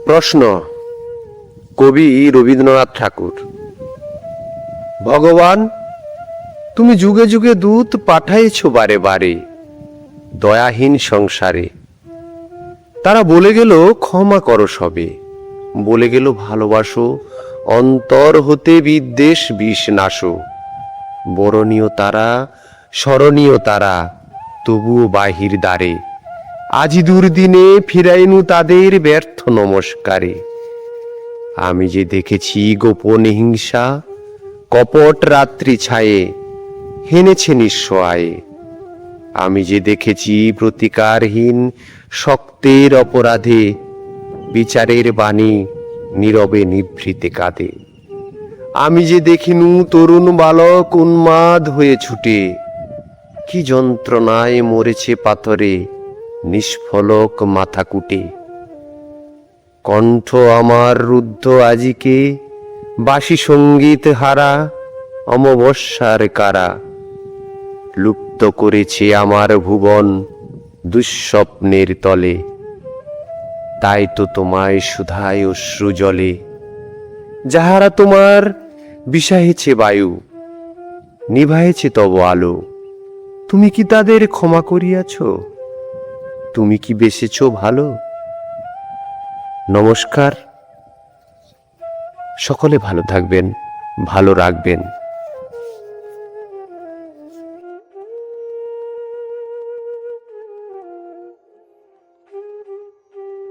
প্রশ্ন, কবি রবীন্দ্রনাথ ঠাকুর। ভগবান, তুমি যুগে যুগে দূত পাঠাইছ বারে বারে দয়াহীন সংসারে। তারা বলে গেল ক্ষমা করো সবে, বলে গেল ভালোবাসো, অন্তর হতে বিদ্বেষ বিষ নাশো। বরণীয় তারা, স্মরণীয় তারা, তবুও বাহির দ্বারে আজি দুর্দিনে ফিরাইনু তাদের ব্যর্থ নমস্কারে। আমি যে দেখেছি গোপন হিংসা, কপট রাত্রি ছায়ে হেনেছে নিঃস্ব আয়ে। আমি যে দেখেছি প্রতিকারহীন শক্তের অপরাধে বিচারের বাণী নীরবে নিভৃতে কাঁদে। আমি যে দেখিনু তরুণ বালক উন্মাদ হয়ে ছুটে, কি যন্ত্রণায় মরেছে পাথরে নিষ্ফলক মাথা কুটে। কণ্ঠ আমার রুদ্ধ আজিকে বাসি সঙ্গীত হারা অমাবস্যার কারা। লুপ্ত করেছে আমার ভুবন দুঃস্বপ্নের তলে, তাই তো তোমায় সুধায় অশ্রু জলে। যাহারা তোমার বিষাহেছে বায়ু, নিভায়েছে তব আলো, তুমি কি তাদের ক্ষমা করিয়াছ? তুমি কি বেসেছ ভালো? নমস্কার, সকলে ভালো থাকবেন, ভালো রাখবেন।